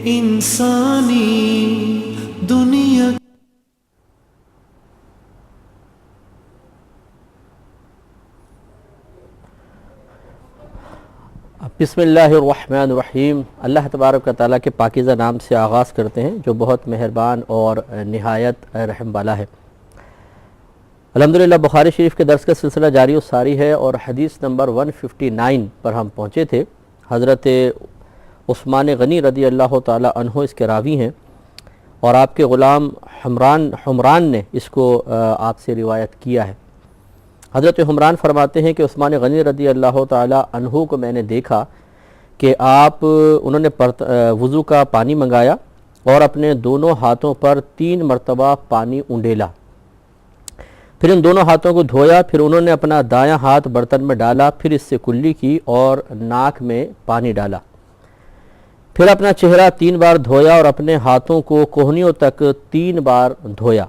انسانی دنیا. بسم اللہ الرحمن الرحیم. اللہ تبارک و تعالیٰ کے پاکیزہ نام سے آغاز کرتے ہیں جو بہت مہربان اور نہایت رحم والا ہے. الحمدللہ بخاری شریف کے درس کا سلسلہ جاری و ساری ہے اور حدیث نمبر 159 پر ہم پہنچے تھے. حضرت عثمان غنی رضی اللہ تعالیٰ عنہ اس کے راوی ہیں اور آپ کے غلام حمران نے اس کو آپ سے روایت کیا ہے. حضرت حمران فرماتے ہیں کہ عثمان غنی رضی اللہ تعالیٰ عنہ کو میں نے دیکھا کہ انہوں نے وضو کا پانی منگایا اور اپنے دونوں ہاتھوں پر 3 مرتبہ پانی انڈیلا، پھر ان دونوں ہاتھوں کو دھویا، پھر انہوں نے اپنا دایاں ہاتھ برتن میں ڈالا، پھر اس سے کلی کی اور ناک میں پانی ڈالا، پھر اپنا چہرہ 3 بار دھویا اور اپنے ہاتھوں کو کوہنیوں تک 3 بار دھویا،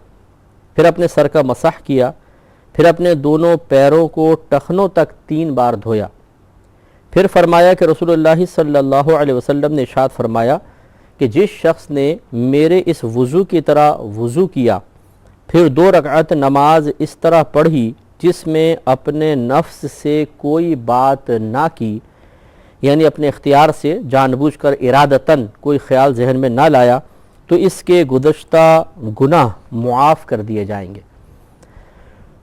پھر اپنے سر کا مسح کیا، پھر اپنے دونوں پیروں کو ٹخنوں تک 3 بار دھویا. پھر فرمایا کہ رسول اللہ صلی اللہ علیہ وسلم نے ارشاد فرمایا کہ جس شخص نے میرے اس وضو کی طرح وضو کیا، پھر 2 رکعت نماز اس طرح پڑھی جس میں اپنے نفس سے کوئی بات نہ کی، یعنی اپنے اختیار سے جان بوجھ کر ارادتاً کوئی خیال ذہن میں نہ لایا، تو اس کے گزشتہ گناہ معاف کر دیے جائیں گے.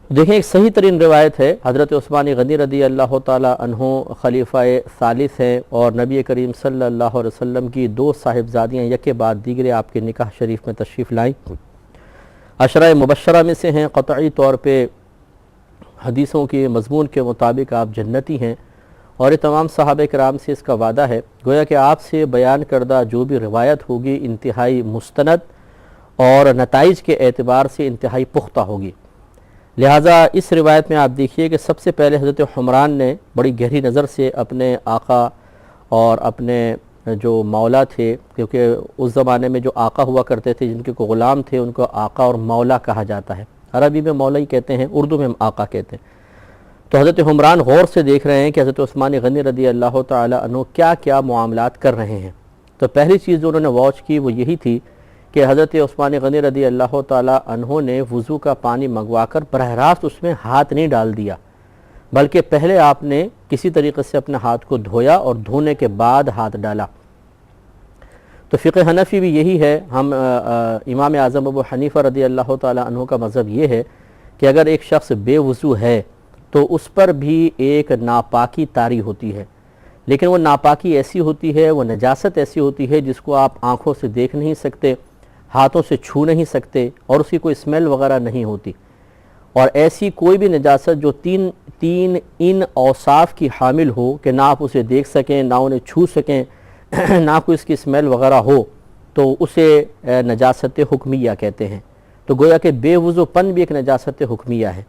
دیکھیں ایک صحیح ترین روایت ہے. حضرت عثمان غنی رضی اللہ تعالیٰ عنہ خلیفہ ثالث ہیں اور نبی کریم صلی اللہ علیہ وسلم کی 2 صاحبزادیاں یکے بعد دیگرے آپ کے نکاح شریف میں تشریف لائیں. عشرہ مبشرہ میں سے ہیں. قطعی طور پہ حدیثوں کے مضمون کے مطابق آپ جنتی ہیں اور یہ تمام صحابہ کرام سے اس کا وعدہ ہے. گویا کہ آپ سے بیان کردہ جو بھی روایت ہوگی انتہائی مستند اور نتائج کے اعتبار سے انتہائی پختہ ہوگی. لہٰذا اس روایت میں آپ دیکھیے کہ سب سے پہلے حضرت حمران نے بڑی گہری نظر سے اپنے آقا اور اپنے جو مولا تھے، کیونکہ اس زمانے میں جو آقا ہوا کرتے تھے جن کے کو غلام تھے ان کو آقا اور مولا کہا جاتا ہے. عربی میں مولا ہی کہتے ہیں، اردو میں آقا کہتے ہیں. تو حضرت حمران غور سے دیکھ رہے ہیں کہ حضرت عثمان غنی رضی اللہ تعالی عنہ کیا کیا معاملات کر رہے ہیں. تو پہلی چیز جو انہوں نے واچ کی وہ یہی تھی کہ حضرت عثمان غنی رضی اللہ تعالی عنہ نے وضو کا پانی منگوا کر براہ راست اس میں ہاتھ نہیں ڈال دیا، بلکہ پہلے آپ نے کسی طریقے سے اپنے ہاتھ کو دھویا اور دھونے کے بعد ہاتھ ڈالا. تو فقہ حنفی بھی یہی ہے. ہم امام اعظم ابو حنیفہ رضی اللہ تعالی عنہ کا مذہب یہ ہے کہ اگر ایک شخص بے وضو ہے تو اس پر بھی ایک ناپاکی طاری ہوتی ہے، لیکن وہ ناپاکی ایسی ہوتی ہے، وہ نجاست ایسی ہوتی ہے جس کو آپ آنکھوں سے دیکھ نہیں سکتے، ہاتھوں سے چھو نہیں سکتے اور اس کی کوئی اسمیل وغیرہ نہیں ہوتی. اور ایسی کوئی بھی نجاست جو تین ان اوصاف کی حامل ہو کہ نہ آپ اسے دیکھ سکیں، نہ انہیں چھو سکیں، نہ کوئی اس کی اسمیل وغیرہ ہو، تو اسے نجاست حکمیہ کہتے ہیں. تو گویا کہ بے وضو پن بھی ایک نجاست حکمیہ ہے.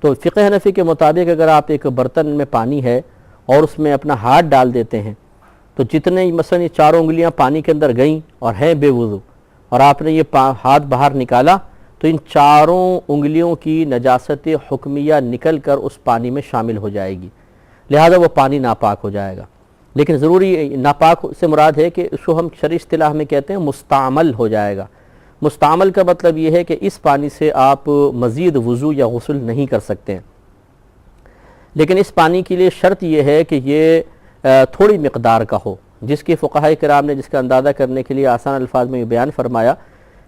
تو فقہ حنفی کے مطابق اگر آپ ایک برتن میں پانی ہے اور اس میں اپنا ہاتھ ڈال دیتے ہیں تو جتنے مثلا یہ 4 انگلیاں پانی کے اندر گئیں اور ہیں بے وضو اور آپ نے یہ ہاتھ باہر نکالا تو ان 4 انگلیوں کی نجاست حکمیہ نکل کر اس پانی میں شامل ہو جائے گی، لہذا وہ پانی ناپاک ہو جائے گا. لیکن ضروری ناپاک سے مراد ہے کہ اس کو ہم شرعی اصطلاح میں کہتے ہیں مستعمل ہو جائے گا. مستعمل کا مطلب یہ ہے کہ اس پانی سے آپ مزید وضو یا غسل نہیں کر سکتے ہیں، لیکن اس پانی کے لیے شرط یہ ہے کہ یہ تھوڑی مقدار کا ہو، جس کی فقہاء کرام نے جس کا اندازہ کرنے کے لیے آسان الفاظ میں یہ بیان فرمایا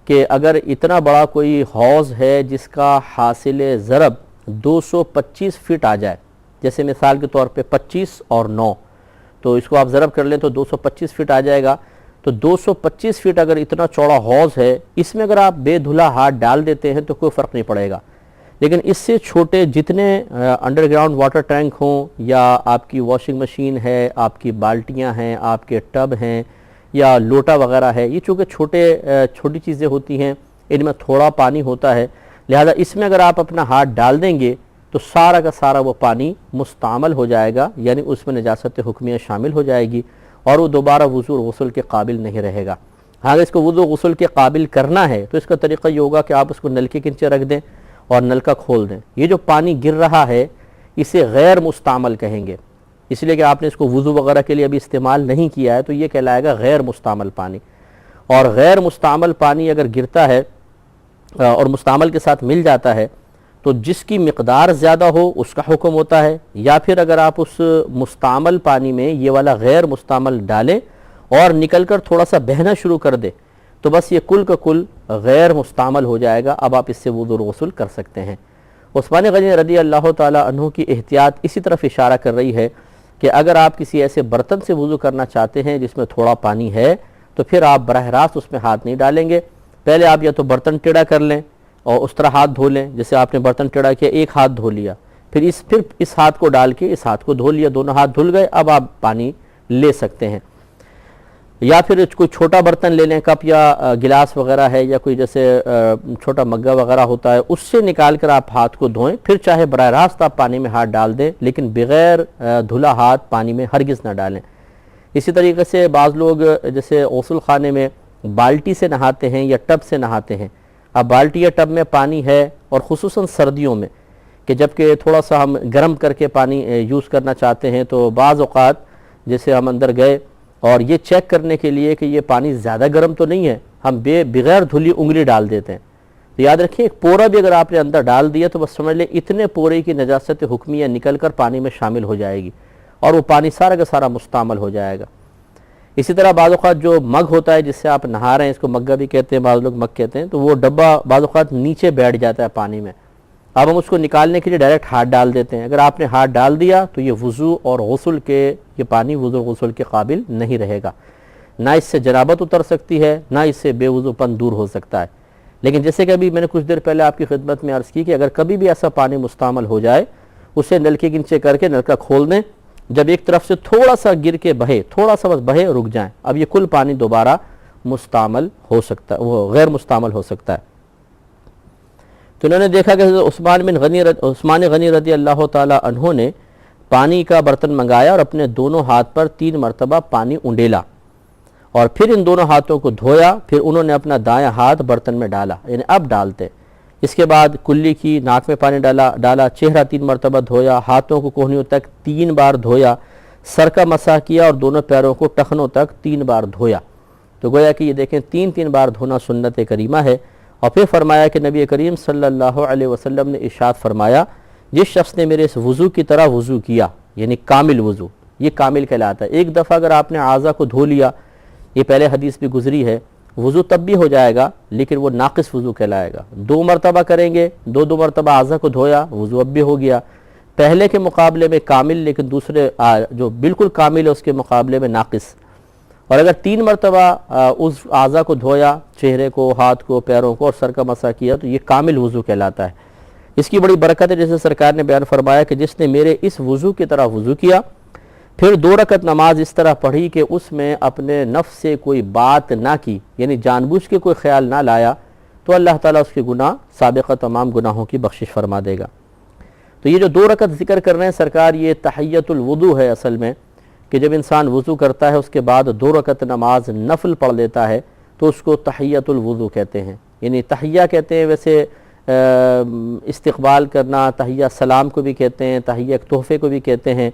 کہ اگر اتنا بڑا کوئی حوض ہے جس کا حاصل ضرب 225 فٹ آ جائے، جیسے مثال کے طور پہ 25 اور 9، تو اس کو آپ ضرب کر لیں تو 225 فٹ آ جائے گا. تو 225 فٹ اگر اتنا چوڑا حوض ہے، اس میں اگر آپ بے دھلا ہاتھ ڈال دیتے ہیں تو کوئی فرق نہیں پڑے گا. لیکن اس سے چھوٹے جتنے انڈر گراؤنڈ واٹر ٹینک ہوں یا آپ کی واشنگ مشین ہے، آپ کی بالٹیاں ہیں، آپ کے ٹب ہیں یا لوٹا وغیرہ ہے، یہ چونکہ چھوٹی چیزیں ہوتی ہیں، ان میں تھوڑا پانی ہوتا ہے، لہذا اس میں اگر آپ اپنا ہاتھ ڈال دیں گے تو سارا کا سارا وہ پانی مستعمل ہو جائے گا، یعنی اس میں نجاست حکمیہ شامل ہو جائے گی اور وہ دوبارہ وضو اور غسل کے قابل نہیں رہے گا. اگر اس کو وضو غسل کے قابل کرنا ہے تو اس کا طریقہ یہ ہوگا کہ آپ اس کو نلکے کے نیچے رکھ دیں اور نلکا کھول دیں. یہ جو پانی گر رہا ہے اسے غیر مستعمل کہیں گے، اس لیے کہ آپ نے اس کو وضو وغیرہ کے لیے ابھی استعمال نہیں کیا ہے، تو یہ کہلائے گا غیر مستعمل پانی. اور غیر مستعمل پانی اگر گرتا ہے اور مستعمل کے ساتھ مل جاتا ہے تو جس کی مقدار زیادہ ہو اس کا حکم ہوتا ہے، یا پھر اگر آپ اس مستعمل پانی میں یہ والا غیر مستعمل ڈالیں اور نکل کر تھوڑا سا بہنا شروع کر دے تو بس یہ کل کا کل غیر مستعمل ہو جائے گا، اب آپ اس سے وضو اور غسل کر سکتے ہیں۔ عثمان غنی رضی اللہ تعالیٰ عنہ کی احتیاط اسی طرف اشارہ کر رہی ہے کہ اگر آپ کسی ایسے برتن سے وضو کرنا چاہتے ہیں جس میں تھوڑا پانی ہے تو پھر آپ براہ راست اس میں ہاتھ نہیں ڈالیں گے، پہلے آپ یا تو برتن ٹیڑھا کر لیں اور اس طرح ہاتھ دھو لیں، جیسے آپ نے برتن ٹیڑھا کیا ایک ہاتھ دھو لیا، پھر اس ہاتھ کو ڈال کے اس ہاتھ کو دھو لیا، دونوں ہاتھ دھل گئے، اب آپ پانی لے سکتے ہیں۔ یا پھر کوئی چھوٹا برتن لے لیں، کپ یا گلاس وغیرہ ہے، یا کوئی جیسے چھوٹا مگا وغیرہ ہوتا ہے، اس سے نکال کر آپ ہاتھ کو دھوئیں، پھر چاہے براہ راست آپ پانی میں ہاتھ ڈال دیں لیکن بغیر دھلا ہاتھ پانی میں ہرگز نہ ڈالیں۔ اسی طریقے سے بعض لوگ جیسے غسل خانے میں بالٹی سے نہاتے ہیں یا ٹب سے نہاتے ہیں، اب بالٹی یا ٹب میں پانی ہے اور خصوصاً سردیوں میں کہ جبکہ تھوڑا سا ہم گرم کر کے پانی یوز کرنا چاہتے ہیں تو بعض اوقات جیسے ہم اندر گئے اور یہ چیک کرنے کے لیے کہ یہ پانی زیادہ گرم تو نہیں ہے، ہم بغیر دھلی انگلی ڈال دیتے ہیں، تو یاد رکھیں ایک پورا بھی اگر آپ نے اندر ڈال دیا تو بس سمجھ لیں اتنے پورے کی نجاست حکمیہ نکل کر پانی میں شامل ہو جائے گی اور وہ پانی سارا کا سارا مستعمل ہو جائے گا۔ اسی طرح بعض اوقات جو مگ ہوتا ہے جس سے آپ نہا رہے ہیں، اس کو مگا بھی کہتے ہیں، بعض لوگ مگ کہتے ہیں، تو وہ ڈبہ بعض اوقات نیچے بیٹھ جاتا ہے پانی میں، اب ہم اس کو نکالنے کے لیے ڈائریکٹ ہاتھ ڈال دیتے ہیں، اگر آپ نے ہاتھ ڈال دیا تو یہ وضو اور غسل کے یہ پانی وضو اور غسل کے قابل نہیں رہے گا، نہ اس سے جنابت اتر سکتی ہے، نہ اس سے بے وضو پن دور ہو سکتا ہے۔ لیکن جیسے کہ ابھی میں نے کچھ دیر پہلے آپ کی خدمت میں عرض کی کہ اگر کبھی بھی ایسا پانی مستعمل ہو جائے اسے نلکے کے نیچے کر کے نلکا کھول دیں، جب ایک طرف سے تھوڑا سا گر کے بہے، تھوڑا سا بس بہے، رک جائیں، اب یہ کل پانی دوبارہ مستعمل ہو سکتا ہے، وہ غیر مستعمل ہو سکتا ہے۔ تو انہوں نے دیکھا کہ عثمان غنی رضی اللہ تعالی عنہ نے پانی کا برتن منگایا اور اپنے دونوں ہاتھ پر 3 مرتبہ پانی انڈیلا اور پھر ان دونوں ہاتھوں کو دھویا، پھر انہوں نے اپنا دایاں ہاتھ برتن میں ڈالا، یعنی اب ڈالتے، اس کے بعد کلی کی، ناک میں پانی ڈالا، چہرہ 3 مرتبہ دھویا، ہاتھوں کو کوہنیوں تک 3 بار دھویا، سر کا مسح کیا اور دونوں پیروں کو ٹخنوں تک 3 بار دھویا۔ تو گویا کہ یہ دیکھیں 3 بار دھونا سنت کریمہ ہے۔ اور پھر فرمایا کہ نبی کریم صلی اللہ علیہ وسلم نے ارشاد فرمایا، جس شخص نے میرے اس وضو کی طرح وضو کیا، یعنی کامل وضو، یہ کامل کہلاتا ہے۔ ایک دفعہ اگر آپ نے اعضاء کو دھو لیا، یہ پہلے حدیث بھی گزری ہے، وضو تب بھی ہو جائے گا لیکن وہ ناقص وضو کہلائے گا۔ 2 مرتبہ کریں گے، 2 مرتبہ اعضاء کو دھویا، وضو اب بھی ہو گیا، پہلے کے مقابلے میں کامل لیکن دوسرے جو بالکل کامل ہے اس کے مقابلے میں ناقص۔ اور اگر 3 مرتبہ اس اعضاء کو دھویا، چہرے کو، ہاتھ کو، پیروں کو اور سر کا مسح کیا تو یہ کامل وضو کہلاتا ہے۔ اس کی بڑی برکت ہے، جیسے سرکار نے بیان فرمایا کہ جس نے میرے اس وضو کی طرح وضو کیا، پھر 2 رکعت نماز اس طرح پڑھی کہ اس میں اپنے نفس سے کوئی بات نہ کی، یعنی جان بوجھ کے کوئی خیال نہ لایا، تو اللہ تعالیٰ اس کے گناہ سابقہ تمام گناہوں کی بخشش فرما دے گا۔ تو یہ جو 2 رکعت ذکر کر رہے ہیں سرکار، یہ تحیۃ الوضو ہے اصل میں، کہ جب انسان وضو کرتا ہے اس کے بعد 2 رکعت نماز نفل پڑھ لیتا ہے تو اس کو تحیۃ الوضو کہتے ہیں، یعنی تحیہ کہتے ہیں، ویسے استقبال کرنا، تحیہ سلام کو بھی کہتے ہیں، تحیہ تحفے کو بھی کہتے ہیں،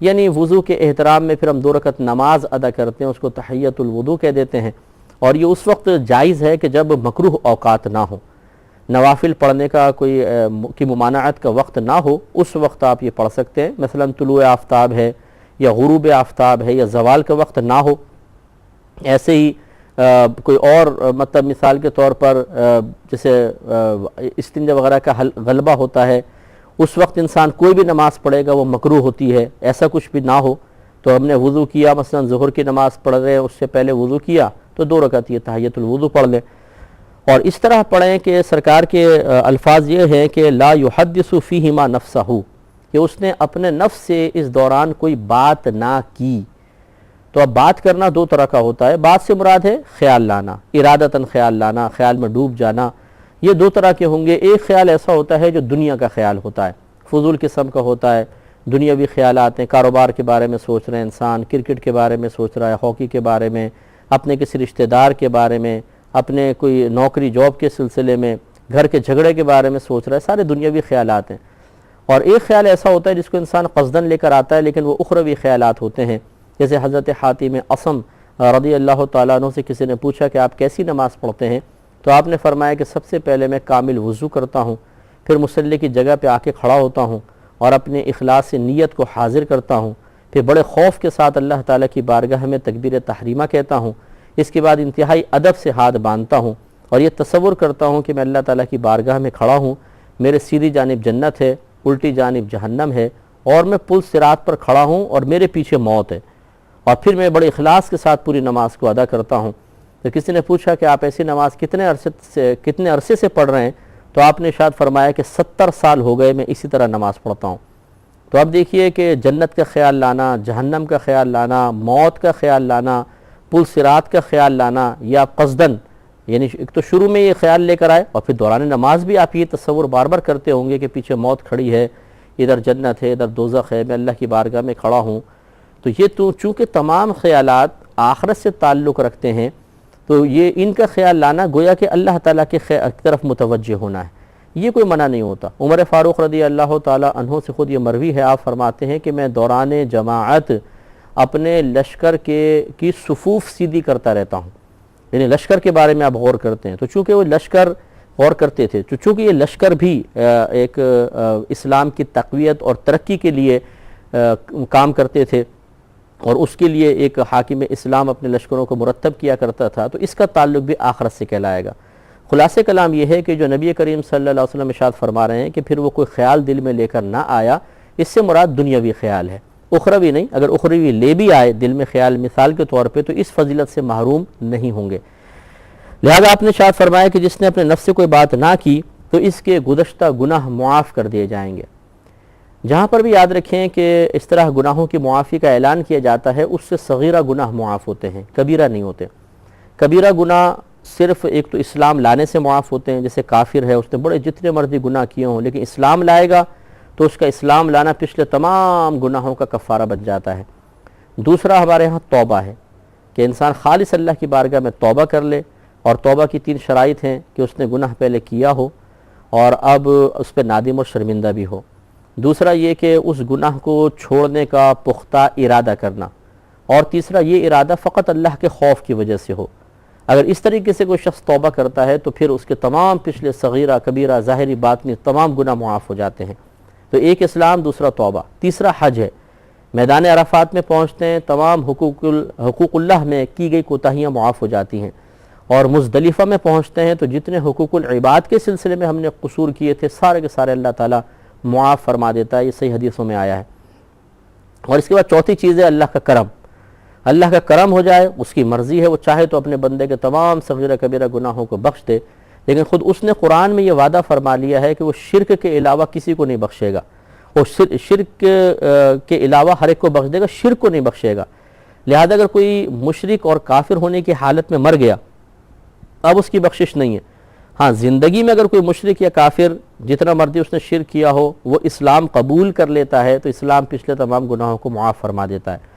یعنی وضو کے احترام میں پھر ہم 2 رکعت نماز ادا کرتے ہیں، اس کو تحیۃ الوضو کہہ دیتے ہیں۔ اور یہ اس وقت جائز ہے کہ جب مکروہ اوقات نہ ہو، نوافل پڑھنے کا کوئی کی ممانعت کا وقت نہ ہو، اس وقت آپ یہ پڑھ سکتے ہیں، مثلا طلوع آفتاب ہے یا غروب آفتاب ہے یا زوال کا وقت نہ ہو، ایسے ہی کوئی اور مطلب مثال کے طور پر جیسے استنجا وغیرہ کا غلبہ ہوتا ہے، اس وقت انسان کوئی بھی نماز پڑھے گا وہ مکروہ ہوتی ہے، ایسا کچھ بھی نہ ہو تو ہم نے وضو کیا، مثلا ظہر کی نماز پڑھ رہے ہیں، اس سے پہلے وضو کیا تو 2 رکعت یہ تحیۃ الوضو پڑھ لیں، اور اس طرح پڑھیں کہ سرکار کے الفاظ یہ ہیں کہ لا یحدث فیہما نفسہ، کہ اس نے اپنے نفس سے اس دوران کوئی بات نہ کی۔ تو اب بات کرنا 2 طرح کا ہوتا ہے، بات سے مراد ہے خیال لانا، ارادتاً خیال لانا، خیال میں ڈوب جانا، یہ 2 طرح کے ہوں گے۔ ایک خیال ایسا ہوتا ہے جو دنیا کا خیال ہوتا ہے، فضول قسم کا ہوتا ہے، دنیاوی خیالات ہیں، کاروبار کے بارے میں سوچ رہے ہیں انسان، کرکٹ کے بارے میں سوچ رہا ہے، ہاکی کے بارے میں، اپنے کسی رشتہ دار کے بارے میں، اپنے کوئی نوکری جاب کے سلسلے میں، گھر کے جھگڑے کے بارے میں سوچ رہا ہے، سارے دنیاوی خیالات ہیں۔ اور ایک خیال ایسا ہوتا ہے جس کو انسان قصداً لے کر آتا ہے لیکن وہ اخروی خیالات ہوتے ہیں، جیسے حضرت حاتم اصم رضی اللہ تعالیٰ عنہ سے کسی نے پوچھا کہ آپ کیسی نماز پڑھتے ہیں؟ تو آپ نے فرمایا کہ سب سے پہلے میں کامل وضو کرتا ہوں، پھر مصلی کی جگہ پہ آ کے کھڑا ہوتا ہوں اور اپنے اخلاص سے نیت کو حاضر کرتا ہوں، پھر بڑے خوف کے ساتھ اللہ تعالیٰ کی بارگاہ میں تکبیر تحریمہ کہتا ہوں، اس کے بعد انتہائی ادب سے ہاتھ باندھتا ہوں اور یہ تصور کرتا ہوں کہ میں اللہ تعالیٰ کی بارگاہ میں کھڑا ہوں، میرے سیدھی جانب جنت ہے، الٹی جانب جہنم ہے، اور میں پل صراط پر کھڑا ہوں اور میرے پیچھے موت ہے، اور پھر میں بڑے اخلاص کے ساتھ پوری نماز کو ادا کرتا ہوں۔ تو کسی نے پوچھا کہ آپ ایسی نماز کتنے عرصے سے پڑھ رہے ہیں؟ تو آپ نے ارشاد فرمایا کہ 70 سال ہو گئے میں اسی طرح نماز پڑھتا ہوں۔ تو اب دیکھیے کہ جنت کا خیال لانا، جہنم کا خیال لانا، موت کا خیال لانا، پل صراط کا خیال لانا، یا قصدن، یعنی ایک تو شروع میں یہ خیال لے کر آئے اور پھر دوران نماز بھی آپ یہ تصور بار بار کرتے ہوں گے کہ پیچھے موت کھڑی ہے، ادھر جنت ہے، ادھر دوزخ ہے، میں اللہ کی بارگاہ میں کھڑا ہوں۔ تو یہ چونکہ تمام خیالات آخرت سے تعلق رکھتے ہیں، تو یہ ان کا خیال لانا گویا کہ اللہ تعالیٰ کی طرف متوجہ ہونا ہے، یہ کوئی منع نہیں ہوتا۔ عمر فاروق رضی اللہ تعالیٰ عنہ سے خود یہ مروی ہے، آپ فرماتے ہیں کہ میں دوران جماعت اپنے لشکر کی صفوف سیدھی کرتا رہتا ہوں، یعنی لشکر کے بارے میں آپ غور کرتے ہیں۔ تو چونکہ وہ لشکر غور کرتے تھے، چونکہ یہ لشکر بھی ایک اسلام کی تقویت اور ترقی کے لیے کام کرتے تھے، اور اس کے لیے ایک حاکم اسلام اپنے لشکروں کو مرتب کیا کرتا تھا، تو اس کا تعلق بھی آخرت سے کہلائے گا۔ خلاصہ کلام یہ ہے کہ جو نبی کریم صلی اللہ علیہ وسلم ارشاد فرما رہے ہیں کہ پھر وہ کوئی خیال دل میں لے کر نہ آیا، اس سے مراد دنیاوی خیال ہے، اخروی نہیں۔ اگر اخروی لے بھی آئے دل میں خیال مثال کے طور پہ، تو اس فضیلت سے محروم نہیں ہوں گے۔ لہذا آپ نے ارشاد فرمایا کہ جس نے اپنے نفس سے کوئی بات نہ کی تو اس کے گزشتہ گناہ معاف کر دیے جائیں گے۔ جہاں پر بھی یاد رکھیں کہ اس طرح گناہوں کی معافی کا اعلان کیا جاتا ہے، اس سے صغیرہ گناہ معاف ہوتے ہیں، کبیرہ نہیں ہوتے۔ کبیرہ گناہ صرف ایک تو اسلام لانے سے معاف ہوتے ہیں، جیسے کافر ہے، اس نے بڑے جتنے مرضی گناہ کیے ہوں لیکن اسلام لائے گا تو اس کا اسلام لانا پچھلے تمام گناہوں کا کفارہ بن جاتا ہے۔ دوسرا ہمارے ہاں توبہ ہے کہ انسان خالص اللہ کی بارگاہ میں توبہ کر لے، اور توبہ کی 3 شرائط ہیں کہ اس نے گناہ پہلے کیا ہو اور اب اس پہ نادم اور شرمندہ بھی ہو۔ دوسرا یہ کہ اس گناہ کو چھوڑنے کا پختہ ارادہ کرنا، اور تیسرا یہ ارادہ فقط اللہ کے خوف کی وجہ سے ہو۔ اگر اس طریقے سے کوئی شخص توبہ کرتا ہے تو پھر اس کے تمام پچھلے صغیرہ کبیرہ ظاہری باطنی تمام گناہ معاف ہو جاتے ہیں۔ تو ایک اسلام، دوسرا توبہ، تیسرا حج ہے۔ میدان عرفات میں پہنچتے ہیں، تمام حقوق اللہ میں کی گئی کوتاہیاں معاف ہو جاتی ہیں، اور مزدلفہ میں پہنچتے ہیں تو جتنے حقوق العباد کے سلسلے میں ہم نے قصور کیے تھے سارے کے سارے اللہ تعالیٰ معاف فرما دیتا ہے۔ یہ صحیح حدیثوں میں آیا ہے۔ اور اس کے بعد چوتھی چیز ہے اللہ کا کرم۔ اللہ کا کرم ہو جائے، اس کی مرضی ہے، وہ چاہے تو اپنے بندے کے تمام صغیرہ کبیرہ گناہوں کو بخش دے، لیکن خود اس نے قرآن میں یہ وعدہ فرما لیا ہے کہ وہ شرک کے علاوہ کسی کو نہیں بخشے گا۔ وہ شرک کے علاوہ ہر ایک کو بخش دے گا، شرک کو نہیں بخشے گا۔ لہذا اگر کوئی مشرک اور کافر ہونے کی حالت میں مر گیا، اب اس کی بخشش نہیں ہے۔ ہاں، زندگی میں اگر کوئی مشرک یا کافر جتنا مرضی اس نے شرک کیا ہو، وہ اسلام قبول کر لیتا ہے تو اسلام پچھلے تمام گناہوں کو معاف فرما دیتا ہے۔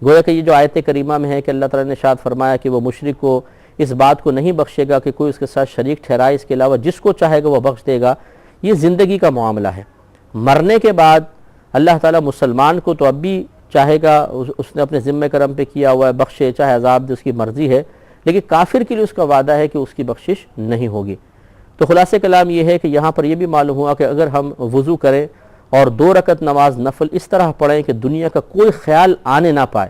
گویا کہ یہ جو آیت کریمہ میں ہے کہ اللہ تعالیٰ نے ارشاد فرمایا کہ وہ مشرک کو اس بات کو نہیں بخشے گا کہ کوئی اس کے ساتھ شریک ٹھہرائے، اس کے علاوہ جس کو چاہے گا وہ بخش دے گا، یہ زندگی کا معاملہ ہے۔ مرنے کے بعد اللہ تعالیٰ مسلمان کو تو اب بھی چاہے گا، اس نے اپنے ذمہ کرم پہ کیا ہوا ہے، بخشے چاہے عذاب دے، اس کی مرضی ہے، لیکن کافر کے لیے اس کا وعدہ ہے کہ اس کی بخشش نہیں ہوگی۔ تو خلاصہ کلام یہ ہے کہ یہاں پر یہ بھی معلوم ہوا کہ اگر ہم وضو کریں اور 2 رکعت نماز نفل اس طرح پڑھیں کہ دنیا کا کوئی خیال آنے نہ پائے۔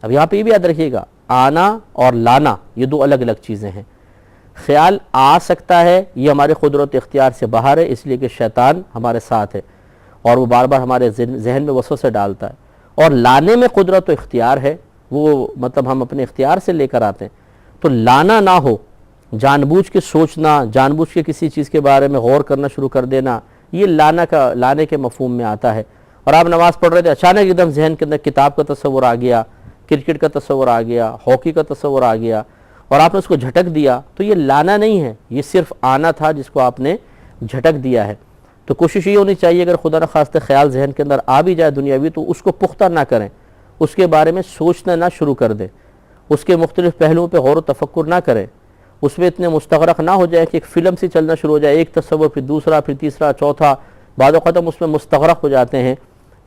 اب یہاں پہ یہ بھی یاد رکھیے گا، آنا اور لانا یہ 2 الگ الگ چیزیں ہیں۔ خیال آ سکتا ہے، یہ ہمارے قدرت اختیار سے باہر ہے، اس لیے کہ شیطان ہمارے ساتھ ہے اور وہ بار بار ہمارے ذہن میں وسوسے ڈالتا ہے، اور لانے میں قدرت و اختیار ہے، وہ مطلب ہم اپنے اختیار سے لے کر آتے ہیں۔ تو لانا نہ ہو، جان بوجھ کے سوچنا، جان بوجھ کے کسی چیز کے بارے میں غور کرنا شروع کر دینا، یہ لانے کے مفہوم میں آتا ہے۔ اور آپ نماز پڑھ رہے تھے، اچانک ایک دم ذہن کے اندر کتاب کا تصور آ گیا، کرکٹ کا تصور آ گیا، ہاکی کا تصور آ گیا، اور آپ نے اس کو جھٹک دیا، تو یہ لانا نہیں ہے، یہ صرف آنا تھا جس کو آپ نے جھٹک دیا ہے۔ تو کوشش یہ ہونی چاہیے اگر خدا نخواستہ خیال ذہن کے اندر آ بھی جائے دنیاوی، تو اس کو پختہ نہ کریں، اس کے بارے میں سوچنا نہ شروع کر دیں، اس کے مختلف پہلوؤں پہ غور و تفکر نہ کریں، اس میں اتنے مستغرق نہ ہو جائے کہ ایک فلم سی چلنا شروع ہو جائے، ایک تصور پھر دوسرا پھر تیسرا چوتھا، بعد اوقات ہم اس میں مستغرق ہو جاتے ہیں۔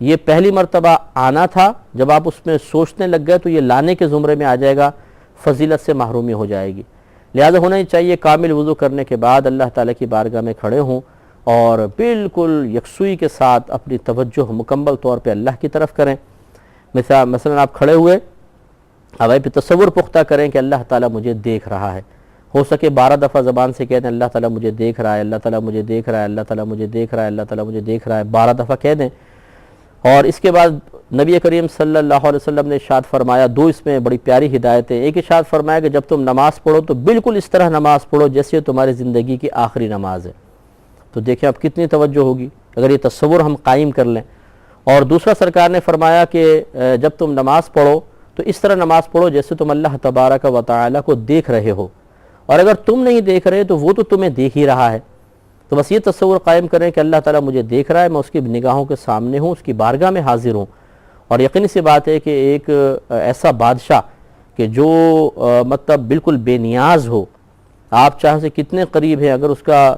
یہ پہلی مرتبہ آنا تھا، جب آپ اس میں سوچنے لگ گئے تو یہ لانے کے زمرے میں آ جائے گا، فضیلت سے محرومی ہو جائے گی۔ لہذا ہونا ہی چاہیے کامل وضو کرنے کے بعد اللہ تعالیٰ کی بارگاہ میں کھڑے ہوں اور بالکل یکسوئی کے ساتھ اپنی توجہ مکمل طور پہ اللہ کی طرف کریں۔ مثلا آپ کھڑے ہوئے، اب آپ تصور پختہ کریں کہ اللہ تعالیٰ مجھے دیکھ رہا ہے۔ ہو سکے 12 دفعہ زبان سے کہہ دیں اللہ تعالیٰ مجھے دیکھ رہا ہے، اللہ تعالیٰ مجھے دیکھ رہا ہے، اللہ تعالیٰ مجھے دیکھ رہا ہے، اللہ تعالیٰ مجھے دیکھ رہا ہے، 12 دفعہ کہہ دیں۔ اور اس کے بعد نبی کریم صلی اللہ علیہ وسلم نے ارشاد فرمایا، دو اس میں بڑی پیاری ہدایت ہے۔ ایک ارشاد فرمایا کہ جب تم نماز پڑھو تو بالکل اس طرح نماز پڑھو جیسے تمہاری زندگی کی آخری نماز ہے۔ تو دیکھیں اب کتنی توجہ ہوگی اگر یہ تصور ہم قائم کر لیں۔ اور دوسرا سرکار نے فرمایا کہ جب تم نماز پڑھو تو اس طرح نماز پڑھو جیسے تم اللہ تبارک و تعالیٰ کو دیکھ رہے ہو، اور اگر تم نہیں دیکھ رہے تو وہ تو تمہیں دیکھ ہی رہا ہے۔ تو بس یہ تصور قائم کریں کہ اللہ تعالیٰ مجھے دیکھ رہا ہے، میں اس کی نگاہوں کے سامنے ہوں، اس کی بارگاہ میں حاضر ہوں۔ اور یقینی سی بات ہے کہ ایک ایسا بادشاہ کہ جو مطلب بالکل بے نیاز ہو، آپ چاہے سے کتنے قریب ہیں، اگر اس کا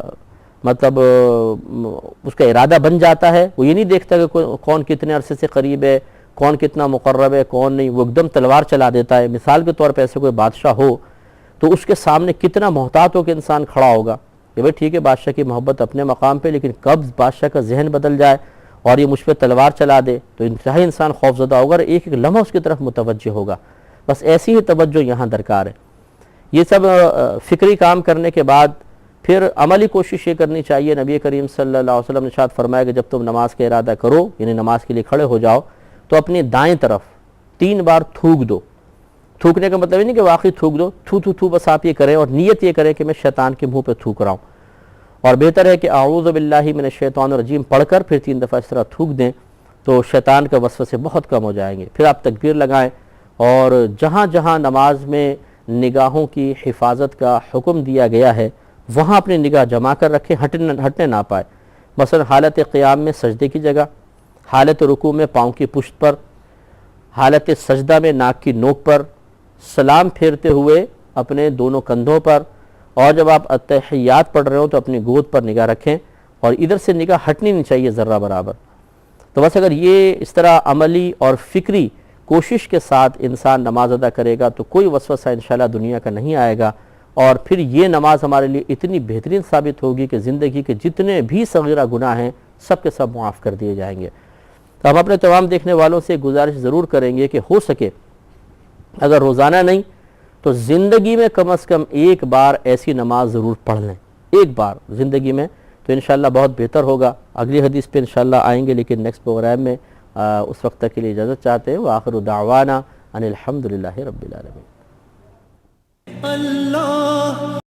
مطلب اس کا ارادہ بن جاتا ہے، وہ یہ نہیں دیکھتا کہ کون کتنے عرصے سے قریب ہے، کون کتنا مقرب ہے، کون نہیں، وہ ایک دم تلوار چلا دیتا ہے۔ مثال کے طور پہ ایسے کوئی بادشاہ ہو تو اس کے سامنے کتنا محتاط ہو کہ انسان کھڑا ہوگا کہ بھئی ٹھیک ہے بادشاہ کی محبت اپنے مقام پہ، لیکن کب بادشاہ کا ذہن بدل جائے اور یہ مجھ پہ تلوار چلا دے تو انتہائی انسان خوف زدہ ہوگا اور ایک ایک لمحہ اس کی طرف متوجہ ہوگا۔ بس ایسی ہی توجہ یہاں درکار ہے۔ یہ سب فکری کام کرنے کے بعد پھر عملی کوشش یہ کرنی چاہیے۔ نبی کریم صلی اللہ علیہ وسلم نے ارشاد فرمایا کہ جب تم نماز کا ارادہ کرو، یعنی نماز کے لیے کھڑے ہو جاؤ، تو اپنی دائیں طرف 3 بار تھوک دو۔ تھوکنے کا مطلب یہ نہیں کہ واقعی تھوک دو، تھو تھو تھو بس آپ یہ کریں اور نیت یہ کریں کہ میں شیطان کے منہ پہ تھوک رہا ہوں۔ اور بہتر ہے کہ اعوذ باللہ من الشیطان الرجیم پڑھ کر پھر 3 دفعہ اس طرح تھوک دیں تو شیطان کا وسوسے بہت کم ہو جائیں گے۔ پھر آپ تکبیر لگائیں اور جہاں جہاں نماز میں نگاہوں کی حفاظت کا حکم دیا گیا ہے وہاں اپنی نگاہ جما کر رکھیں، ہٹنے نہ پائے۔ مثلا حالت قیام میں سجدے کی جگہ، حالت رکوع میں پاؤں کی پشت پر، حالت سجدہ میں ناک کی نوک پر، سلام پھیرتے ہوئے اپنے دونوں کندھوں پر، اور جب آپ اتحیات پڑھ رہے ہو تو اپنی گود پر نگاہ رکھیں اور ادھر سے نگاہ ہٹنی نہیں چاہیے ذرہ برابر۔ تو بس اگر یہ اس طرح عملی اور فکری کوشش کے ساتھ انسان نماز ادا کرے گا تو کوئی وسوسہ انشاءاللہ دنیا کا نہیں آئے گا، اور پھر یہ نماز ہمارے لیے اتنی بہترین ثابت ہوگی کہ زندگی کے جتنے بھی صغیرہ گناہ ہیں سب کے سب معاف کر دیے جائیں گے۔ تو ہم اپنے تمام دیکھنے والوں سے گزارش ضرور کریں گے کہ ہو سکے اگر روزانہ نہیں تو زندگی میں کم از کم ایک بار ایسی نماز ضرور پڑھ لیں، ایک بار زندگی میں، تو انشاءاللہ بہت بہتر ہوگا۔ اگلی حدیث پہ انشاءاللہ آئیں گے، لیکن نیکسٹ پروگرام میں اس وقت تک کے لیے اجازت چاہتے ہیں۔ وآخر دعوانا ان الحمدللہ رب العالمین۔ اللہ